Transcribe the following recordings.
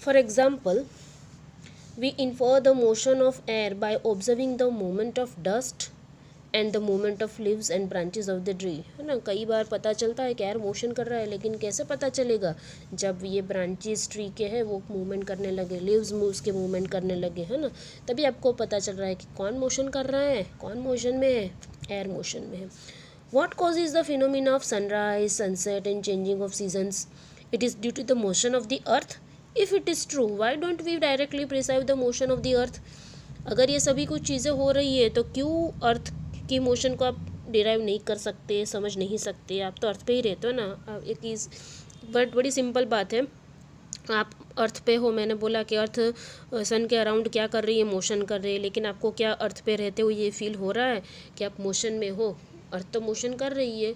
For example, we infer the motion of air by observing the movement of dust and the movement of leaves and branches of the tree, है ना। कई बार पता चलता है कि air motion कर रहा है, लेकिन कैसे पता चलेगा? जब ये ब्रांचेस ट्री के हैं वो मूवमेंट करने लगे, लीव्स मूव्स के मूवमेंट करने लगे, है ना, तभी आपको पता चल रहा है कि कौन मोशन कर रहा है, कौन मोशन में है, एयर मोशन में है। What causes the phenomena of sunrise, sunset and changing of seasons? It is due to the motion of the earth. If it is true, why don't we directly perceive the motion of the earth? अगर ये सभी कुछ चीज़ें हो रही है तो क्यों अर्थ की मोशन को आप डिराइव नहीं कर सकते, समझ नहीं सकते? आप तो अर्थ पे ही रहते हो ना। एक इज़ बड़ी सिंपल बात है, आप अर्थ पे हो, मैंने बोला कि अर्थ सन के अराउंड क्या कर रही है, मोशन कर रही है, लेकिन आपको क्या अर्थ पे रहते हुए ये फील हो रहा है कि आप मोशन में हो? अर्थ तो मोशन कर रही है,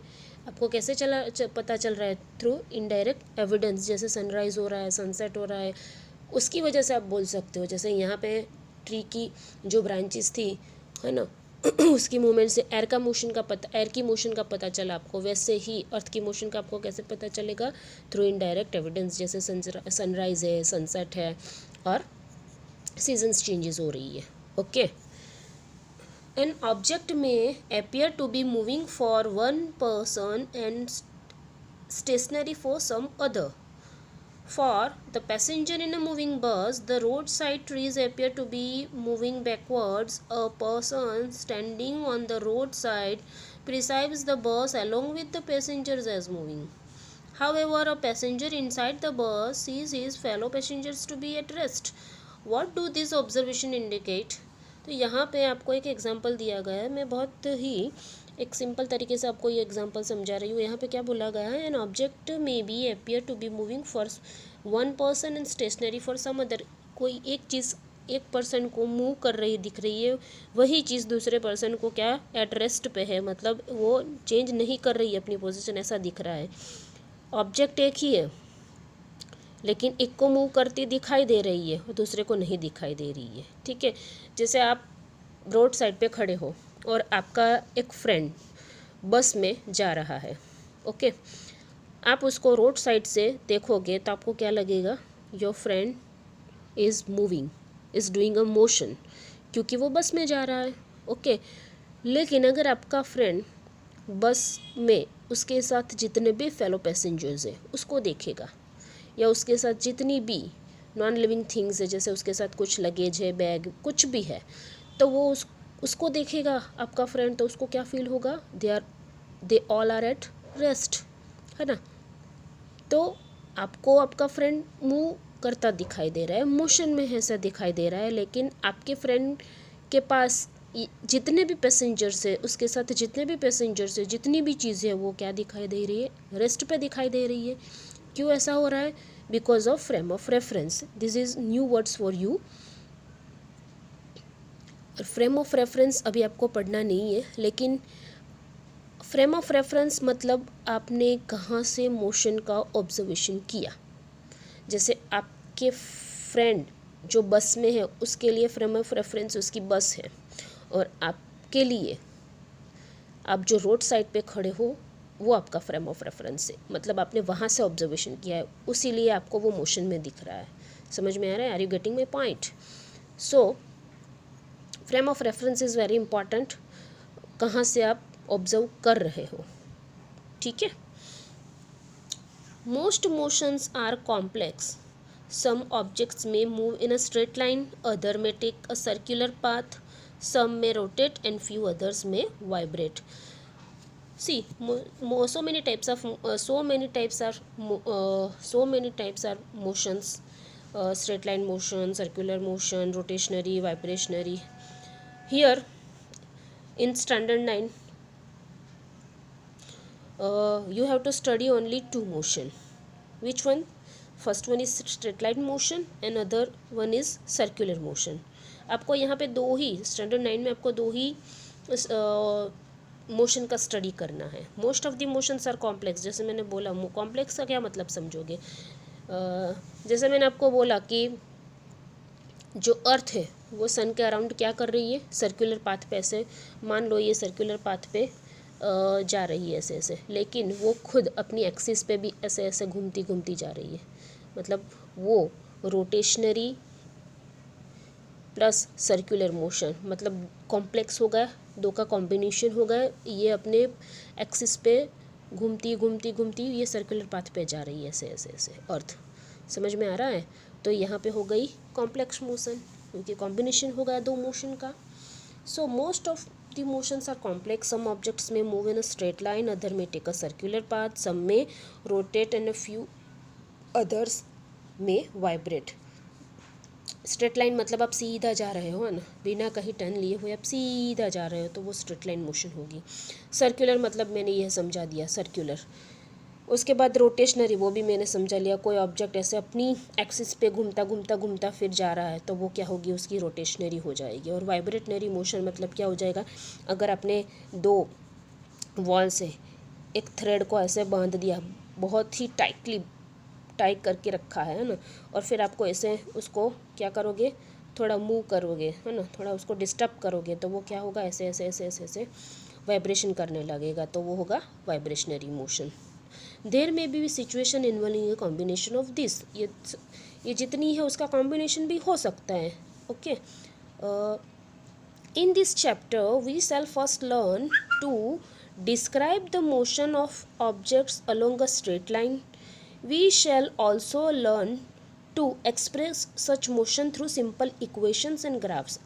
आपको कैसे पता चल रहा है? थ्रू इनडायरेक्ट एविडेंस, जैसे सनराइज़ हो रहा है, सनसेट हो रहा है, उसकी वजह से आप बोल सकते हो। जैसे यहाँ पे ट्री की जो ब्रांचेस थी, है ना, उसकी मूवमेंट से एयर की मोशन का पता चला आपको, वैसे ही अर्थ की मोशन का आपको कैसे पता चलेगा? थ्रू इनडायरेक्ट एविडेंस, जैसे सनराइज है, सनसेट है और सीजन्स चेंजेस हो रही है। ओके, एन ऑब्जेक्ट में appear to be moving for one person and stationary for some other. For the passenger in a moving bus, the roadside trees appear to be moving backwards. A person standing on the roadside perceives the bus along with the passengers as moving. However, a passenger inside the bus sees his fellow passengers to be at rest. What do these observations indicate? तो यहाँ पे आपको एक example दिया गया है, मैं बहुत ही एक सिंपल तरीके से आपको ये एग्जांपल समझा रही हूँ। यहाँ पे क्या बोला गया है? An object may be appear to be moving for one person and stationary for some other. कोई एक चीज़ एक पर्सन को मूव कर रही दिख रही है, वही चीज़ दूसरे पर्सन को क्या एट रेस्ट पे है, मतलब वो चेंज नहीं कर रही है अपनी पोजीशन, ऐसा दिख रहा है। ऑब्जेक्ट एक ही है, लेकिन एक को मूव करती दिखाई दे रही है और दूसरे को नहीं दिखाई दे रही है। ठीक है, जैसे आप रोड साइड पे खड़े हो और आपका एक फ्रेंड बस में जा रहा है। ओके, आप उसको रोड साइड से देखोगे तो आपको क्या लगेगा? Your friend is moving, is doing a motion, क्योंकि वो बस में जा रहा है। ओके, लेकिन अगर आपका फ्रेंड बस में उसके साथ जितने भी फेलो पैसेंजर्स हैं उसको देखेगा, या उसके साथ जितनी भी नॉन लिविंग थिंग्स है, जैसे उसके साथ कुछ लगेज है, बैग, कुछ भी है, तो वो उसको देखेगा आपका फ्रेंड, तो उसको क्या फील होगा? They all are at rest, है ना। तो आपको आपका फ्रेंड मूव करता दिखाई दे रहा है, मोशन में ऐसा दिखाई दे रहा है, लेकिन आपके फ्रेंड के पास जितने भी पैसेंजर्स है, उसके साथ जितने भी पैसेंजर्स है, जितनी भी चीज़ें है, वो क्या दिखाई दे रही है? रेस्ट पे दिखाई दे रही है। क्यों ऐसा हो रहा है? Because of frame of reference. This is new words for you. Frame of reference अभी आपको पढ़ना नहीं है, लेकिन फ्रेम ऑफ रेफरेंस मतलब आपने कहाँ से मोशन का ऑब्जर्वेशन किया। जैसे आपके फ्रेंड जो बस में है उसके लिए फ्रेम ऑफ रेफरेंस उसकी बस है, और आपके लिए आप जो रोड साइड पे खड़े हो वो आपका फ्रेम ऑफ रेफरेंस है, मतलब आपने वहाँ से ऑब्जर्वेशन किया है, उसीलिए आपको वो मोशन में दिख रहा है। समझ में आ रहा है? Are you getting my point? So frame of reference is very important, कहाँ से आप ऑब्जर्व कर रहे हो। ठीक है, most motions are complex. Some objects may move in a straight line, other may take a circular path, some may rotate and few others may vibrate. See, so many types are motions, straight line motion, circular motion, rotationary, vibrationary. Here in standard 9 you have to study only two motion. Which one? First one is straight line motion and other one is circular motion. आपको यहाँ पे दो ही standard 9 में आपको दो ही motion का study करना है. Most of the motions are complex. जैसे मैंने बोला, कॉम्प्लेक्स का क्या मतलब समझोगे? जैसे मैंने आपको बोला कि जो अर्थ है वो सन के अराउंड क्या कर रही है? सर्कुलर पाथ पे. ऐसे मान लो ये सर्कुलर पाथ पे जा रही है ऐसे ऐसे, लेकिन वो खुद अपनी एक्सिस पे भी ऐसे ऐसे घूमती घूमती जा रही है, मतलब वो रोटेशनरी प्लस सर्कुलर मोशन, मतलब कॉम्प्लेक्स हो गया, दो का कॉम्बिनेशन हो गया, ये अपने एक्सिस पे घूमती घूमती घूमती ये सर्कुलर पाथ पे जा रही है, ऐसे ऐसे ऐसे अर्थ। समझ में आ रहा है? तो यहाँ पे हो गई कॉम्प्लेक्स मोशन, क्योंकि कॉम्बिनेशन हो गया दो मोशन का। So most of the motions are complex. Some objects may move in a straight line, other may take a circular path, some may rotate and a few others may vibrate. Straight line मतलब आप सीधा जा रहे हो, है ना, बिना कहीं टर्न लिए हुए आप सीधा जा रहे हो, तो वो स्ट्रेट लाइन मोशन होगी. सर्कुलर मतलब मैंने यह समझा दिया, सर्कुलर. उसके बाद रोटेशनरी, वो भी मैंने समझा लिया, कोई ऑब्जेक्ट ऐसे अपनी एक्सिस पे घूमता घूमता घूमता फिर जा रहा है तो वो क्या होगी, उसकी रोटेशनरी हो जाएगी. और वाइब्रेटनरी मोशन मतलब क्या हो जाएगा, अगर आपने दो वॉल से एक थ्रेड को ऐसे बांध दिया, बहुत ही टाइटली टाइट करके रखा है ना, और फिर आपको ऐसे उसको क्या करोगे, थोड़ा मूव करोगे, है ना, थोड़ा उसको डिस्टर्ब करोगे, तो वो क्या होगा, ऐसे ऐसे ऐसे ऐसे ऐसे वाइब्रेशन करने लगेगा, तो वो होगा vibrationary motion. There may be situation involving a combination of this, ये जितनी है उसका कॉम्बिनेशन भी हो सकता है. Okay. In this chapter, we shall first learn to describe the motion of objects along a straight line. We shall also learn to express such motion through simple equations and graphs.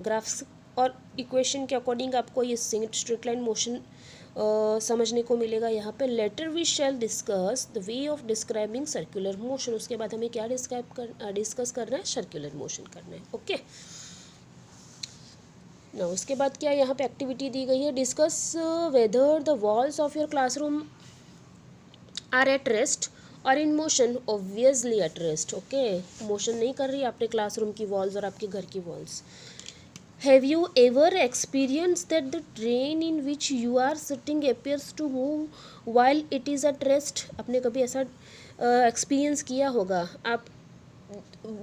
Graphs और equation के according आपको ये straight line motion समझने को मिलेगा यहाँ पे. Later we shall discuss the way of describing circular motion. उसके बाद हमें क्या डिस्कस करना है, सर्कुलर मोशन करना है. ओके ना. उसके बाद क्या यहाँ पे एक्टिविटी दी गई है, discuss whether the walls of your classroom are at rest और in motion. Obviously at rest. Okay, motion नहीं कर रही आपने क्लासरूम की वॉल्स और आपके घर की walls. Have you ever experience that the train in which you are sitting appears to move while it is at rest. आपने कभी ऐसा एक्सपीरियंस किया होगा, आप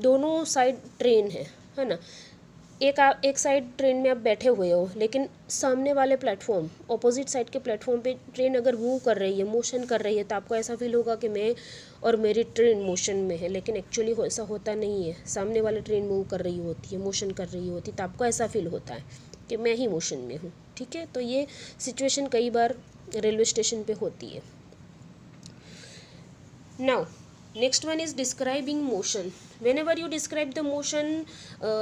दोनों साइड ट्रेन है ना, एक साइड ट्रेन में आप बैठे हुए हो, लेकिन सामने वाले प्लेटफॉर्म, ऑपोजिट साइड के प्लेटफॉर्म पे ट्रेन अगर मूव कर रही है, मोशन कर रही है, तो आपको ऐसा फील होगा कि मैं और मेरी ट्रेन मोशन में है, लेकिन एक्चुअली ऐसा होता नहीं है. सामने वाली ट्रेन मूव कर रही होती है, मोशन कर रही होती है, तो आपको ऐसा फील होता है कि मैं ही मोशन में हूँ. ठीक है, तो ये सिचुएशन कई बार रेलवे स्टेशन पे होती है. Now next one is describing motion. Whenever you describe the motion,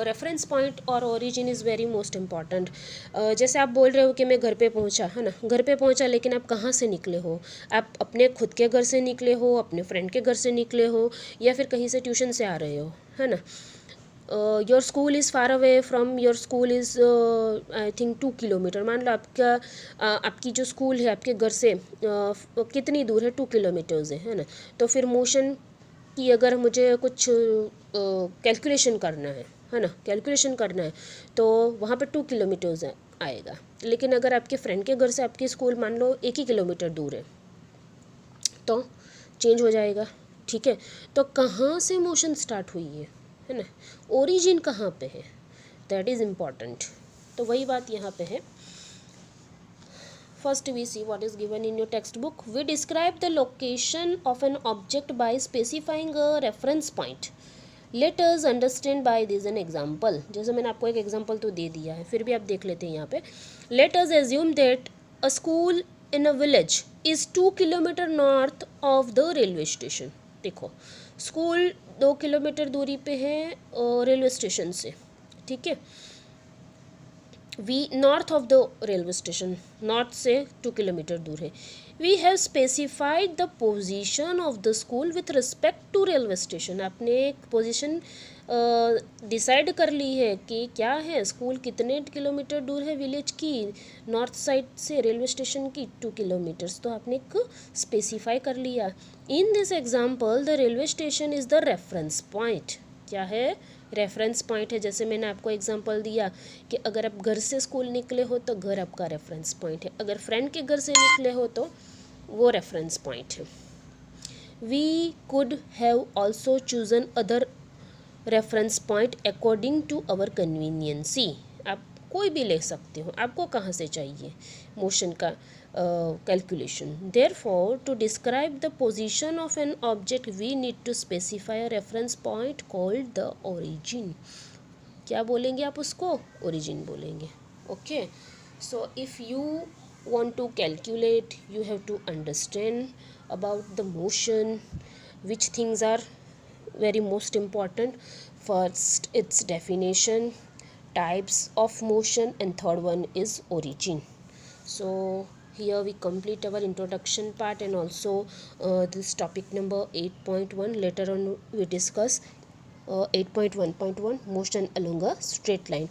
reference point or origin is very most important. जैसे आप बोल रहे हो कि मैं घर पे पहुंचा, है ना, घर पे पहुंचा, लेकिन आप कहाँ से निकले हो, आप अपने खुद के घर से निकले हो, अपने फ्रेंड के घर से निकले हो, या फिर कहीं से ट्यूशन से आ रहे हो, है ना. Your school is far away from your school is I think 2 kilometre. मान लो आपकी जो स्कूल है आपके घर से कितनी दूर है, 2 किलोमीटर्स है ना. तो फिर मोशन की अगर मुझे कुछ कैलकुलेशन करना है ना, कैलकुलेशन करना है, तो वहाँ पे 2 किलोमीटर्स आएगा. लेकिन अगर आपके फ्रेंड के घर से आपकी स्कूल मान लो 1 ही किलोमीटर दूर है, तो चेंज हो जाएगा. ठीक है, तो कहाँ से मोशन स्टार्ट हुई है ना, ओरिजिन कहाँ पे है, दैट इज़ इम्पॉर्टेंट. तो वही बात यहाँ पे है. First we see what is given in your textbook. We describe the location of an object by specifying a reference point. Let us understand by this an example. जैसे मैंने आपको एक एग्जाम्पल तो दे दिया है, फिर भी आप देख लेते हैं यहाँ पे. Let us assume that a school in a village is 2 kilometer north of the railway station. देखो, स्कूल 2 किलोमीटर दूरी पे है रेलवे स्टेशन से. ठीक है, we north of the railway station, north से 2 किलोमीटर दूर है. We have specified the position of the school with respect to railway station. आपने एक पोजीशन डिसाइड कर ली है कि क्या है, स्कूल कितने किलोमीटर दूर है विलेज की, नॉर्थ साइड से रेलवे स्टेशन की 2 किलोमीटर्स, तो आपने एक स्पेसिफाई कर लिया. In this example the railway station is the reference point. क्या है, रेफरेंस पॉइंट है. जैसे मैंने आपको एग्जांपल दिया कि अगर आप घर से स्कूल निकले हो तो घर आपका रेफरेंस पॉइंट है, अगर फ्रेंड के घर से निकले हो तो वो रेफरेंस पॉइंट है. We could have also chosen other reference point according to our conveniency. आप कोई भी ले सकते हो, आपको कहाँ से चाहिए मोशन का calculation. Therefore, to describe the position of an object, we need to specify a reference point called the origin. क्या बोलेंगे आप उसको? origin बोलेंगे. Okay. So if you want to calculate, you have to understand about the motion, which things are very most important. First, its definition, types of motion, and third one is origin. So here we complete our introduction part and also this topic number 8.1. Later on we discuss 8.1.1 motion along a straight line.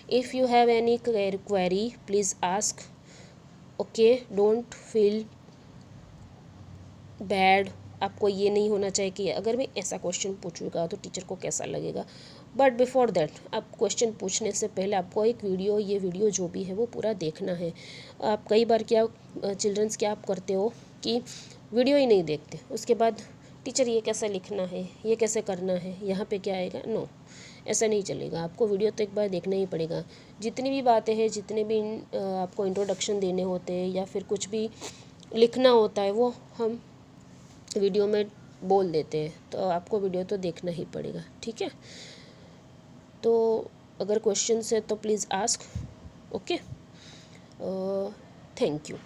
If you have any query, please ask. Okay, don't feel bad. आपको ये नहीं होना चाहिए कि अगर मैं ऐसा question पूछूंगा तो टीचर को कैसा लगेगा. बट बिफोर दैट, आप क्वेश्चन पूछने से पहले आपको एक ये वीडियो जो भी है वो पूरा देखना है. आप कई बार क्या चिल्ड्रंस क्या आप करते हो कि वीडियो ही नहीं देखते, उसके बाद टीचर ये कैसे लिखना है, ये कैसे करना है, यहाँ पे क्या आएगा. नो, ऐसा नहीं चलेगा. आपको वीडियो तो एक बार देखना ही पड़ेगा. जितनी भी बातें हैं, जितने भी आपको इंट्रोडक्शन देने होते हैं या फिर कुछ भी लिखना होता है वो हम वीडियो में बोल देते हैं, तो आपको वीडियो तो देखना ही पड़ेगा. ठीक है. तो अगर क्वेश्चन है तो please ask. Okay, thank you.